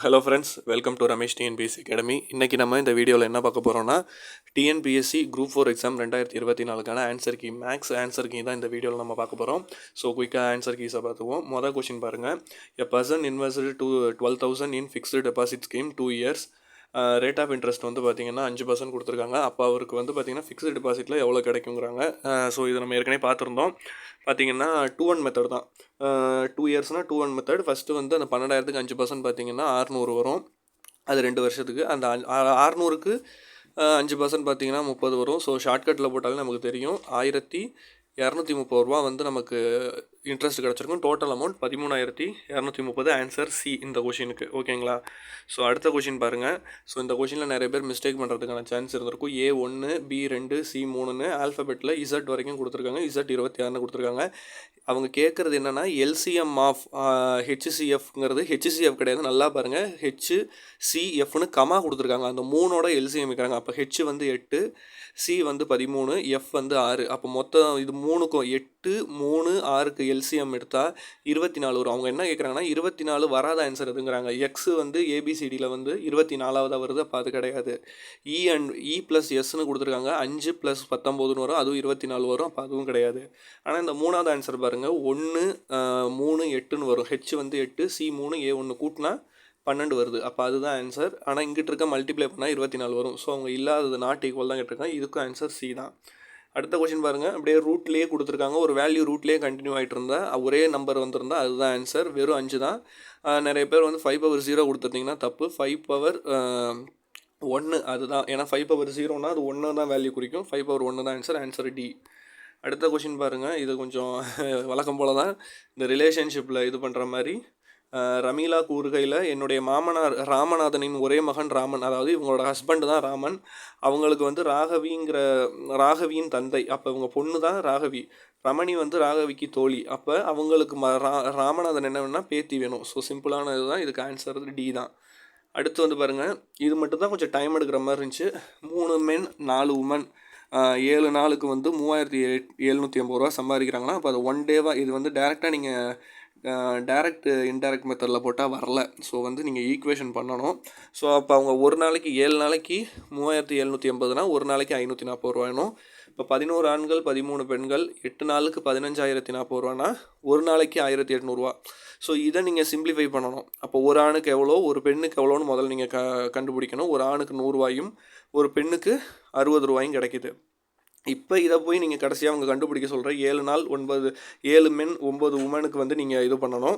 Hello friends, welcome to Ramesh TNPSC academy. இன்றைக்கி நம்ம இந்த வீடியோவில் என்ன பார்க்க போகிறோம்னா, டிஎன்பிஎஸ்சி குரூப் 4 எக்ஸாம் 2024க்கான answer key, max answer key தான் இந்த வீடியோவில் நம்ம பார்க்க போகிறோம். ஸோ குயிக்காக ஆன்சர் கீஸை பார்த்துக்குவோம். மொதல் கொஷின் பாருங்கள். A person invested 12,000 in fixed deposit scheme 2 years. Rate of interest வந்து பார்த்திங்கன்னா 5% கொடுத்துருக்காங்க. அப்போ அவருக்கு வந்து பார்த்திங்கன்னா ஃபிக்ஸ்டு டெபாசிட்டில் எவ்வளோ கிடைக்குங்கிறாங்க. ஸோ இது நம்ம ஏற்கனவே பார்த்துருந்தோம். பார்த்திங்கன்னா 2-1 மெத்தட் தான். 2 இயர்ஸ்னால் 2-1 மெத்தட். ஃபஸ்ட்டு வந்து அந்த 12,000க்கு 5% பார்த்திங்கன்னா 600 வரும். அது 2 வருஷத்துக்கு. அந்த 600க்கு 5% பார்த்திங்கன்னா 30 வரும். ஸோ ஷார்ட்கட்டில் போட்டாலே நமக்கு தெரியும் 1230 ரூபா வந்து நமக்கு இன்ட்ரெஸ்ட் கிடச்சிருக்கும். Total amount 13,230. ஆன்சர் சி இந்த கொஷினுக்கு. ஓகேங்களா? ஸோ அடுத்த கொஷின் பாருங்கள். ஸோ இந்த கொஷினில் நிறைய பேர் மிஸ்டேக் பண்ணுறதுக்கான சான்ஸ் இருந்திருக்கும். A1, B2, C3ன்னு ஆல்ஃபபெட்டில் இசட் வரைக்கும் கொடுத்துருக்காங்க. இசட் 26ன்னு கொடுத்துருக்காங்க. அவங்க கேட்குறது என்னென்னா எல்சிஎம் ஆஃப் ஹெச்சிசிஎஃப்ங்கிறது ஹெச்சிசிஎஃப் கிடையாது. நல்லா பாருங்கள், ஹெச்சிசிஎஃப்னு கமா கொடுத்துருக்காங்க. அந்த 3ஓட எல்சிஎம் வைக்கிறாங்க. அப்போ ஹெச் வந்து 8, சி வந்து 13, எஃப் வந்து 6. அப்போ மொத்தம் இது 3க்கும் 8, 3, 6க்கு எல்சிஎம் எடுத்தால் 24 வரும். அவங்க என்ன கேட்குறாங்கன்னா 24 வராத ஆன்சர் எதுங்கிறாங்க. எக்ஸ் வந்து ஏபிசிடியில் வந்து 24ஆவதாக வருது. அப்போ அது கிடையாது. இ ப்ளஸ் எஸ்ன்னு கொடுத்துருக்காங்க. 5 + 19 வரும். அதுவும் 24 வரும். அப்போ அதுவும் கிடையாது. ஆனால் இந்த 3ஆவது ஆன்சர் பாருங்கள், 1, 3, 8ன்னு வரும். ஹெச் வந்து 8, C3, A1 கூட்டினா 12 வருது. அப்போ அதுதான் ஆன்சர். ஆனால் இங்கிட்ட இருக்க மல்டிப்ளை பண்ணால் 24 வரும். ஸோ அவங்க இல்லாதது நாட் ஈக்குவல் தான் கேட்டிருக்காங்க. இதுக்கும் ஆன்சர் சி தான். அடுத்த கொஷின் பாருங்கள். அப்படியே ரூட்லேயே கொடுத்துருக்காங்க. ஒரு வேல்யூ ரூட்லேயே கண்டினியூ ஆகிட்டு இருந்தால் ஒரே நம்பர் வந்திருந்தா அதுதான் ஆன்சர். வெறும் 5 தான். நிறைய பேர் வந்து 5/0 கொடுத்துருந்தீங்கன்னா தப்பு. 5/1 அதுதான். ஏன்னா 5/0னா அது 1 தான் வேல்யூ குறிக்கும். 5/1 தான் ஆன்சர். Answer D. அடுத்த கொஷின் பாருங்கள். இது கொஞ்சம் வழக்கம் போல் தான். இந்த ரிலேஷன்ஷிப்பில் இது பண்ணுற மாதிரி ரமீலா கூறுகையில், என்னுடைய மாமனார் ராமநாதனின் ஒரே மகன் ராமன், அதாவது இவங்களோட ஹஸ்பண்ட் தான் ராமன். அவங்களுக்கு வந்து ராகவியின் தந்தை. அப்போ இவங்க பொண்ணு தான் ராகவி. ரமணி வந்து ராகவிக்கு தோழி. அப்போ அவங்களுக்கு ராமநாதன் என்ன வேணும்னா பேத்தி வேணும். ஸோ சிம்பிளான இதுதான். இதுக்கு ஆன்சர் டி தான். அடுத்து வந்து பாருங்கள், இது மட்டும் தான் கொஞ்சம் டைம் எடுக்கிற மாதிரி இருந்துச்சு. 3 men 4 women 7 நாளுக்கு வந்து 3,780 ரூபா சம்பாதிக்கிறாங்கன்னா அப்போ அது 1 டேவாக. இது வந்து டேரெக்டாக நீங்கள் இன்டைரக்ட் மெத்தடில் போட்டால் வரல. ஸோ வந்து நீங்கள் ஈக்குவேஷன் பண்ணணும். ஸோ அப்போ அவங்க ஒரு நாளைக்கு 7 நாளைக்கு 3,780னா ஒரு நாளைக்கு 540 ரூபா வேணும். இப்போ 11 ஆண்கள் 13 பெண்கள் 8 நாளுக்கு 15,040 ரூபானா ஒரு நாளைக்கு 1,800 ரூபா. ஸோ இதை நீங்கள் சிம்பிளிஃபை பண்ணணும். அப்போ ஒரு ஆணுக்கு எவ்வளோ, ஒரு பெண்ணுக்கு எவ்வளோன்னு முதல்ல நீங்கள் கண்டுபிடிக்கணும். ஒரு ஆணுக்கு 100 ரூபாயும் ஒரு பெண்ணுக்கு 60 ரூபாயும் கிடைக்கிது. இப்போ இதை போய் நீங்கள் கடைசியாக அவங்க கண்டுபிடிக்க சொல்கிற 7 நாள் 7 men 9 உமனுக்கு வந்து நீங்கள் இது பண்ணணும்.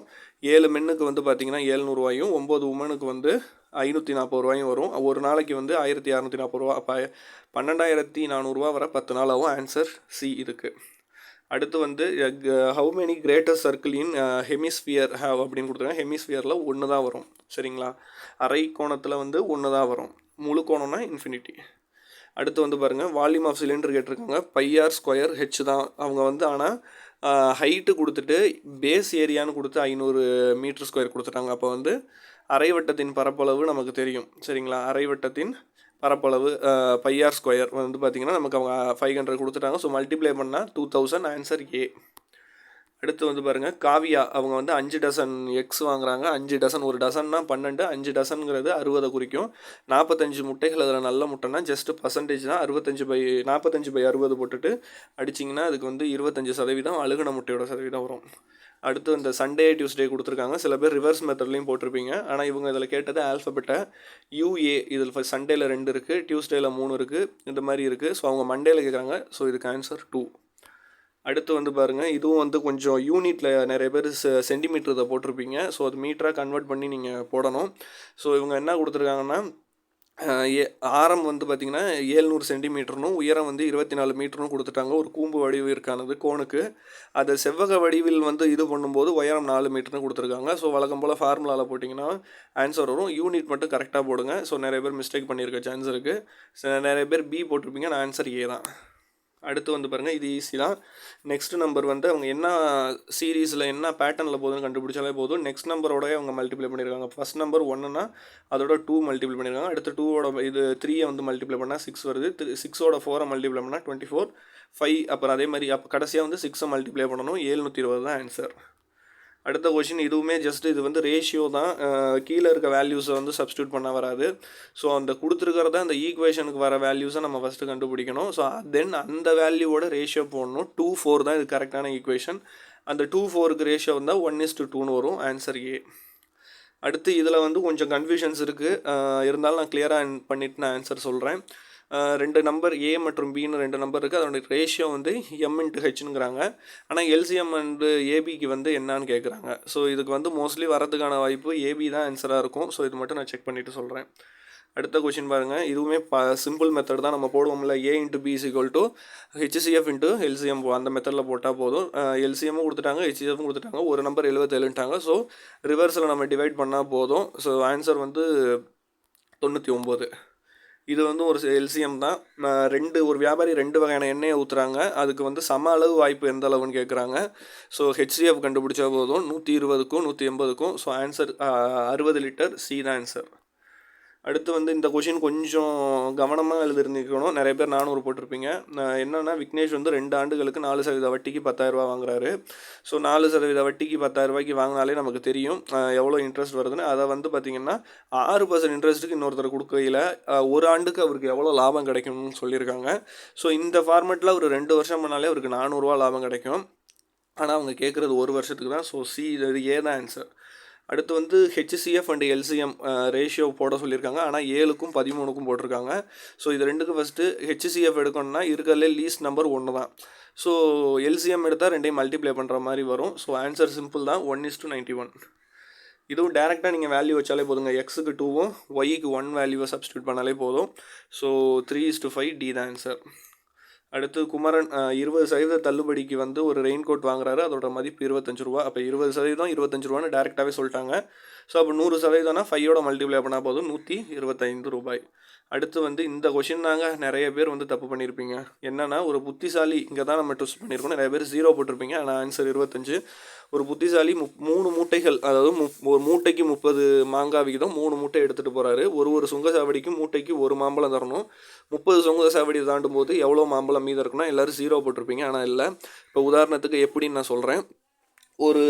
7 மென்னுக்கு வந்து பார்த்தீங்கன்னா 700 ரூபாயும் 9 உமனுக்கு வந்து 540 ரூபாயும் வரும். ஒரு நாளைக்கு வந்து 1,640 ரூபா. அப்போ 12,400 ரூபா வர 10 நாள் ஆகும். ஆன்சர் சி இதுக்கு. அடுத்து வந்து how many greatest circle in hemisphere have அப்படின்னு கொடுத்துருக்காங்க. ஹெமிஸ்பியரில் 1 தான் வரும். சரிங்களா? அரை கோணத்தில் வந்து 1 தான் வரும். முழு கோணம்னா இன்ஃபினிட்டி. அடுத்து வந்து பாருங்கள், வால்யூம் ஆஃப் சிலிண்டர் கேட்டிருக்காங்க. πr² ஹெச் தான். அவங்க வந்து ஆனால் ஹைட்டு கொடுத்துட்டு பேஸ் ஏரியான்னு கொடுத்து 500 m² கொடுத்துட்டாங்க. அப்போ வந்து அரைவட்டத்தின் பரப்பளவு நமக்கு தெரியும். சரிங்களா? அரைவட்டத்தின் பரப்பளவு πr² வந்து பார்த்திங்கன்னா நமக்கு அவங்க 500 கொடுத்துட்டாங்க. ஸோ மல்டிப்ளை பண்ணால் 2000. Answer A. அடுத்து வந்து பாருங்கள், காவியா அவங்க வந்து 5 டசன் எக்ஸ் வாங்குறாங்க. 5 டசன், ஒரு டசன்னா 12, 5 டசனுங்கிறது 60 குறிக்கும். 45 முட்டைகள் அதில் நல்ல முட்டைனா ஜஸ்ட்டு பர்சன்டேஜ் தான். 45/60 போட்டுட்டு அடிச்சிங்கன்னா அதுக்கு வந்து 25% அழுகுன முட்டையோட சதவீதம் வரும். அடுத்து இந்த சண்டே டியூஸ்டே கொடுத்துருக்காங்க. சில பேர் ரிவர்ஸ் மெத்தட்லையும் போட்டிருப்பீங்க. ஆனால் இவங்க இதில் கேட்டது ஆல்ஃபபெட்டை யூஏ. இதில் சண்டேல 2 இருக்குது, டியூஸ்டேல 3 இருக்குது, இந்த மாதிரி இருக்குது. ஸோ அவங்க மண்டேல கேட்குறாங்க. ஸோ இதுக்கு ஆன்சர் 2. அடுத்து வந்து பாருங்கள், இதுவும் வந்து கொஞ்சம் யூனிட்டில் நிறைய பேர் சென்டிமீட்டர் இதை போட்டிருப்பீங்க. ஸோ அது மீட்டராக கன்வெர்ட் பண்ணி நீங்கள் போடணும். ஸோ இவங்க என்ன கொடுத்துருக்காங்கன்னா ஆரம் வந்து பார்த்திங்கன்னா 700 சென்டிமீட்டர்னும் உயரம் வந்து 24 மீட்டர்னு கொடுத்துட்டாங்க. ஒரு கூம்பு வடிவு இருக்கானது கோனுக்கு. அதை செவ்வக வடிவில் வந்து இது பண்ணும்போது உயரம் 4 மீட்டர்னு கொடுத்துருக்காங்க. ஸோ வழக்கம் போல் ஃபார்முலாவில் போட்டிங்கன்னா ஆன்சர் வரும். யூனிட் மட்டும் கரெக்டாக போடுங்க. ஸோ நிறைய பேர் மிஸ்டேக் பண்ணியிருக்க சான்ஸ் இருக்குது. நிறைய பேர் பி போட்டிருப்பீங்க. நான் ஆன்சர் ஏ தான். அடுத்து வந்து பாருங்கள், இது ஈஸி தான். நெக்ஸ்ட் நம்பர் வந்து அவங்க என்ன சீரீஸில் என்ன பேட்டர்னில் போகுதுன்னு கண்டுபிடிச்சாலே போதும். நெக்ஸ்ட் நம்பரோடய அவங்க மல்டிப்ளை பண்ணியிருக்காங்க. ஃபஸ்ட் நம்பர் 1னா அதோட 2 மல்டிப்ளை பண்ணியிருக்காங்க. அடுத்து 2ஓட இது 3 வந்து மல்டிப்ளை பண்ணால் 6 வருது. 6ஓட 4 மல்டிப்ளை பண்ணால் 24, 5. அப்புறம் அதே மாதிரி அப்போ கடைசியாக வந்து 6 மல்டிப்ளை பண்ணணும். 720 தான் ஆன்சர். அடுத்த கொஷின் இதுவுமே ஜஸ்ட் இது வந்து ரேஷியோ தான், கீழே இருக்க வேல்யூஸை வந்து சப்ஸ்டியூட் பண்ண வராது. ஸோ அந்த கொடுத்துருக்கிறத அந்த ஈக்குவேஷனுக்கு வர வேல்யூஸை நம்ம ஃபஸ்ட்டு கண்டுபிடிக்கணும். ஸோ தென் அந்த வேல்யூவோட ரேஷியோ போடணும். 2:4 தான் இது கரெக்டான ஈக்குவேஷன். அந்த 2:4க்கு ரேஷியோ வந்தால் 1:2 வரும். Answer A. அடுத்து இதில் வந்து கொஞ்சம் கன்ஃபியூஷன்ஸ் இருக்குது, இருந்தாலும் நான் கிளியராக பண்ணிவிட்டு நான் ஆன்சர் சொல்கிறேன். ரெண்டு நம்பர் ஏ மற்றும் பின்னு ரெண்டு நம்பர் இருக்குது, அதோடய ரேஷியோ வந்து m/hங்கிறாங்க. ஆனால் எல்சிஎம் அண்டு ஏபிக்கு வந்து என்னான்னு கேட்குறாங்க. ஸோ இதுக்கு வந்து மோஸ்ட்லி வரதுக்கான வாய்ப்பு ஏபி தான் ஆன்சராக இருக்கும். ஸோ இது மட்டும் நான் செக் பண்ணிவிட்டு சொல்கிறேன். அடுத்த கொஷின் பாருங்கள், இதுவுமே சிம்பிள் மெத்தட் தான். நம்ம போடுவோம்ல a × b = HCF × LCM, அந்த மெத்தடில் போட்டால் போதும். எல்சிஎம்மும் கொடுத்துட்டாங்க, ஹெச்சிஎஃப்பும் கொடுத்துட்டாங்க. ஒரு நம்பர் 77ன்ட்டாங்க. ஸோ ரிவர்ஸில் நம்ம டிவைட் பண்ணால் போதும். ஸோ ஆன்சர் வந்து 99. இது வந்து ஒரு எல்சிஎம் தான். ஒரு வியாபாரி 2 வகையான எண்ணெயை ஊற்றுறாங்க. அதுக்கு வந்து சம அளவு வாய்ப்பு எந்த அளவுன்னு கேட்குறாங்க. ஸோ ஹெச்சிஎஃப் கண்டுபிடிச்சா போதும் 120க்கும் 180க்கும். ஸோ ஆன்சர் 60 லிட்டர், சி தான் ஆன்சர். அடுத்து வந்து இந்த கொஷின் கொஞ்சம் கவனமாக எழுதிருந்துக்கணும். நிறைய பேர் 400 போட்டிருப்பீங்க. என்னென்னா விக்னேஷ் வந்து 2 ஆண்டுகளுக்கு 4% வட்டிக்கு 10,000 ரூபா வாங்குறாரு. ஸோ 4% வட்டிக்கு 10,000 ரூபாய்க்கு வாங்கினாலே நமக்கு தெரியும் எவ்வளோ இன்ட்ரெஸ்ட் வருதுன்னு. அதை வந்து பார்த்திங்கன்னா 6% இன்ட்ரெஸ்ட்டுக்கு இன்னொருத்தர் கொடுக்கையில் ஒரு ஆண்டுக்கு அவருக்கு எவ்வளோ லாபம் கிடைக்கும்னு சொல்லியிருக்காங்க. ஸோ இந்த ஃபார்மெட்டில் ஒரு 2 வருஷம் பண்ணாலே அவருக்கு 400 ரூபா லாபம் கிடைக்கும். ஆனால் அவங்க கேட்குறது 1 வருஷத்துக்கு தான். ஸோ சி, இது ஏ தான் ஆன்சர். அடுத்து வந்து ஹெச்சிஎஃப் அண்ட் எல்சிஎம் ரேஷியோ போட சொல்லியிருக்காங்க. ஆனால் 7க்கும் 13க்கும் போட்டிருக்காங்க. ஸோ இது ரெண்டுக்கும் ஃபஸ்ட்டு ஹெச்சிஎஃப் எடுக்கணும்னா இருக்கிறதுலே லீஸ்ட் நம்பர் 1 தான். ஸோ எல்சிஎம் எடுத்தால் ரெண்டையும் மல்டிப்ளை பண்ணுற மாதிரி வரும். ஸோ ஆன்சர் சிம்பிள் தான், 1:91. இதுவும் டேரெக்டாக நீங்கள் வேல்யூ வச்சாலே போதுங்க. எக்ஸுக்கு 2வும் ஒய்க்கு 1 வேல்யூவை சப்ஸ்டியூட் பண்ணாலே போதும். ஸோ 3:5, டி தான் ஆன்சர். அடுத்து குமரன் 20% தள்ளுபடிக்கு வந்து ஒரு ரெயின் கோட் வாங்குறாரு. அதோட மதிப்பு 25 ரூபா. அப்போ 20% 25 ரூபான்னு டேரெக்டாகவே சொல்லிட்டாங்க. ஸோ அப்போ 100%னா 5யோட மல்டிப்ளை பண்ணால் போதும் 125 ரூபாய். அடுத்து வந்து இந்த கொஷின் தாங்க நிறைய பேர் வந்து தப்பு பண்ணியிருப்பீங்க. என்னென்னா ஒரு புத்திசாலி, இங்கே தான் நம்ம ட்விஸ்ட் பண்ணியிருக்கோம். நிறைய பேர் 0 போட்டிருப்பீங்க. ஆனால் ஆன்சர் 25. ஒரு புத்திசாலி 3 மூட்டைகள், அதாவது ஒரு மூட்டைக்கு 30 மாங்காய் விகிதம் 3 மூட்டை எடுத்துகிட்டு போகிறாரு. ஒரு சுங்கசாவடிக்கு மூட்டைக்கு 1 மாம்பழம் தரணும். 30 சுங்கசாவடி தாண்டும் போது எவ்வளோ மாம்பழம் மீதம் இருக்குன்னா எல்லோரும் 0 போட்டிருப்பீங்க. ஆனால் இல்லை. இப்போ உதாரணத்துக்கு எப்படின்னு நான் சொல்கிறேன். ஒரு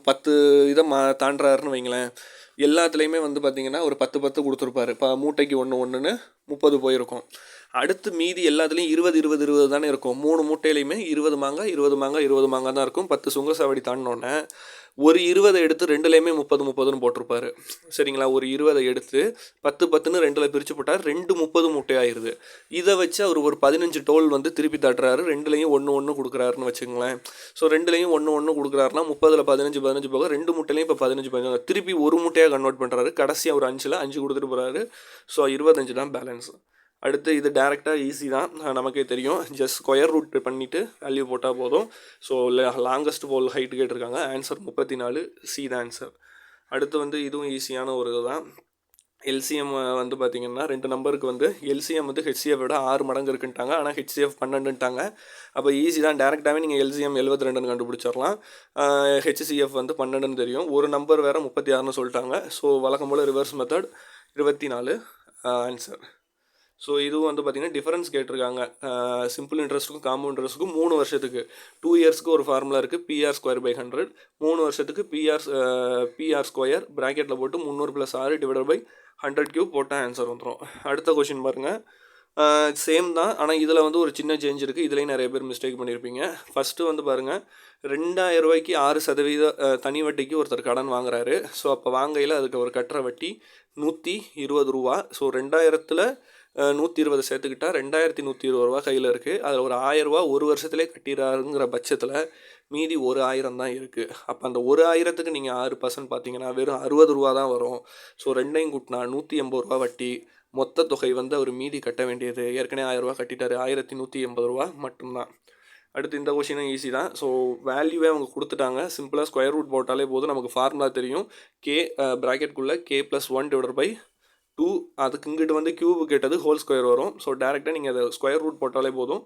10 இதை தாண்டுறாருன்னு வைங்களேன். எல்லாத்துலேயுமே வந்து பார்த்திங்கன்னா ஒரு 10 கொடுத்துருப்பாரு. இப்போ மூட்டைக்கு 1 30 போயிருக்கும். அடுத்து மீதி எல்லாத்துலேயும் 20 தானே இருக்கும். 3 மூட்டையிலையுமே 20 மாங்காய் தான் இருக்கும். 10 சுங்கசாவடி தாண்டினோன்னே ஒரு 20 எடுத்து ரெண்டுலேயுமே 30 போட்டிருப்பாரு. சரிங்களா? ஒரு 20 எடுத்து 10 2 பிரித்து போட்டால் 2 30 மூட்டையாயிருது. இதை வச்சு அவர் ஒரு 15 டோல் வந்து திருப்பி தட்டுறாரு. ரெண்டுலேயும் 1 கொடுக்குறாருன்னு வச்சுங்களேன். ஸோ ரெண்டுலேயும் 1 கொடுக்குறாருன்னா 30ல் 15 போக 2 மூட்டையிலையும் இப்போ 15 திருப்பி ஒரு மூட்டையாக கன்வெர்ட் பண்ணுறாரு. கடைசியாக ஒரு 5 கொடுத்துட்டு போகிறாரு. ஸோ 25 தான் பேலன்ஸ். அடுத்து இது டேரெக்டாக ஈஸி தான், நமக்கே தெரியும். ஜஸ்ட் ஸ்கொயர் ரூட் பண்ணிவிட்டு வேல்யூ போட்டால் போதும். ஸோ லாங்கஸ்ட் போல் ஹைட் கேட்டிருக்காங்க. ஆன்சர் 34, சி தான் ஆன்சர். அடுத்து வந்து இதுவும் ஈஸியான ஒரு இது தான். எல்சிஎம் வந்து பார்த்திங்கன்னா 2 நம்பருக்கு வந்து எல்சிஎம் வந்து ஹெச்சிஎஃப் விட 6 மடங்கு இருக்குன்ட்டாங்க. ஆனால் ஹெச்சிஎஃப் 12ன்ட்டாங்க. அப்போ ஈஸி தான், டேரெக்டாகவே நீங்கள் எல்சிஎம் 72ன்னு கண்டுபிடிச்சிடலாம். ஹெச்சிஎஃப் வந்து 12ன்னு தெரியும். ஒரு நம்பர் வேறு 36ன்னு சொல்லிட்டாங்க. ஸோ வழக்கம் போல் ரிவர்ஸ் மெத்தட் 24 ஆன்சர். ஸோ இதுவும் வந்து பார்த்திங்கன்னா டிஃபரன்ஸ் கேட்டிருக்காங்க. சிம்பிள் இன்ட்ரெஸ்ட்டுக்கும் காம்பவுண்ட் இன்ட்ரெஸ்ட்டுக்கும் 3 வருஷத்துக்கு 2 இயர்ஸ்க்கு ஒரு ஃபார்முலா இருக்குது, PR²/100. 3 வருஷத்துக்கு PR² ப்ராக்கெட்டில் போட்டு 300 + 6 / 100³ போட்டால் ஆன்சர் வந்துடும். அடுத்த கொஷின் பாருங்கள். சேம் தான், ஆனால் இதில் வந்து ஒரு சின்ன சேஞ்ச் இருக்குது. இதுலேயும் நிறைய பேர் மிஸ்டேக் பண்ணியிருப்பீங்க. ஃபஸ்ட்டு வந்து பாருங்கள், 2000 ரூபாய்க்கு 6% தனி வட்டிக்கு ஒருத்தர் கடன் வாங்குறாரு. ஸோ அப்போ வாங்கையில் அதுக்கு அவர் கட்டுற வட்டி 120 ரூபா. ஸோ 2000ல் 120 சேர்த்துக்கிட்டால் 2120 ரூபா கையில் இருக்குது. அதில் ஒரு 1000 ரூபா ஒரு வருஷத்துலேயே கட்டிடுறாருங்கிற பட்சத்தில் மீதி 1000 தான் இருக்குது. அப்போ அந்த 1000க்கு நீங்கள் 6% பார்த்தீங்கன்னா வெறும் 60 ரூபா தான் வரும். ஸோ ரெண்டையும் கூட்டினா 180 ரூபா வட்டி. மொத்த தொகை வந்து அவர் மீதி கட்ட வேண்டியது, ஏற்கனவே 1000 ரூபா கட்டிட்டார், 1180 ரூபா மட்டும்தான். அடுத்து இந்த கொஷினும் ஈஸி தான். ஸோ வேல்யூவே அவங்க கொடுத்துட்டாங்க. சிம்பிளாக ஸ்கொயர் ரூட் போட்டாலே போதும். நமக்கு ஃபார்முலா தெரியும். கே ப்ராக்கெட்குள்ளே K+1 / 2. அதுக்கு இங்கிட்டு வந்து கியூபு கேட்டது ஹோல் ஸ்கொயர் வரும். ஸோ டேரெக்டாக நீங்கள் அதை ஸ்கொயர் ரூட் போட்டாலே போதும்.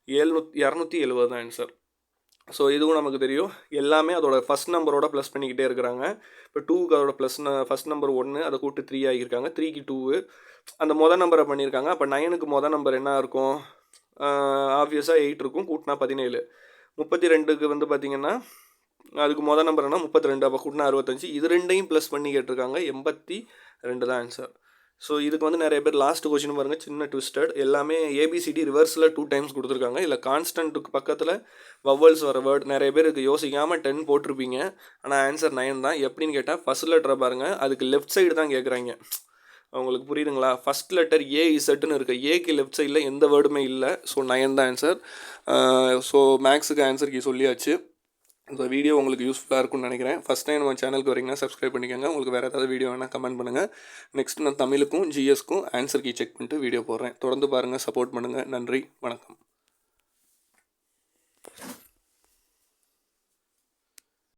270 தான் ஆன்சர். ஸோ இதுவும் நமக்கு தெரியும். எல்லாமே அதோட ஃபஸ்ட் நம்பரோட ப்ளஸ் பண்ணிக்கிட்டே இருக்கிறாங்க. இப்போ 2க்கு அதோட ஃபஸ்ட் நம்பர் 1, அதை கூட்டு 3 ஆகியிருக்காங்க. 3க்கு 2, அந்த மொதல் நம்பரை பண்ணியிருக்காங்க. அப்போ 9க்கு மொதல் நம்பர் என்ன இருக்கும்? ஆப்வியஸாக 8 இருக்கும். கூட்டினா 17. 32க்கு வந்து பார்த்திங்கன்னா அதுக்கு மொதல் நம்பர் என்ன 32, அப்போ கூட்டினா 65. இது ரெண்டையும் ப்ளஸ் பண்ணி கேட்டிருக்காங்க, 82 தான் ஆன்சர். ஸோ இதுக்கு வந்து நிறைய பேர் லாஸ்ட் கொஸ்டின் பாருங்கள், சின்ன ட்விஸ்டட். எல்லாமே ஏபிசிடி ரிவர்ஸில் 2 டைம்ஸ் கொடுத்துருக்காங்க. இல்லை கான்ஸ்டன்ட்டுக்கு பக்கத்தில் வவல்ஸ் வர வேர்ட் நிறைய பேருக்கு யோசிக்காமல் 10 போட்டிருப்பீங்க. ஆனால் ஆன்சர் 9 தான். எப்படின்னு கேட்டால் ஃபர்ஸ்ட் லெட்டரை பாருங்கள், அதுக்கு லெஃப்ட் சைடு தான் கேட்குறாங்க. உங்களுக்கு புரியுதுங்களா? ஃபஸ்ட் லெட்டர் ஏஇசட்னு இருக்குது, ஏக்கு லெஃப்ட் சைடில் எந்த வேர்டுமே இல்லை. ஸோ 9 தான் ஆன்சர். ஸோ மேக்ஸுக்கு ஆன்சர் கீ சொல்லியாச்சு. இந்த வீடியோ உங்களுக்கு யூஸ்ஃபுல்லாக இருக்கும்னு நினைக்கிறேன். ஃபஸ்ட் டைம் நம்ம சேனலுக்கு வரீங்கன்னா சப்ஸ்கிரைப் பண்ணிக்கோங்க. உங்களுக்கு வேறு ஏதாவது வீடியோ வேணால் கமெண்ட் பண்ணுங்கள். நெக்ஸ்ட் நான் தமிழுக்கும் ஜிஎஸ்க்கும் ஆன்சர் கீ செக் பண்ணிட்டு வீடியோ போடுறேன். தொடர்ந்து பாருங்கள், சப்போர்ட் பண்ணுங்கள். நன்றி, வணக்கம்.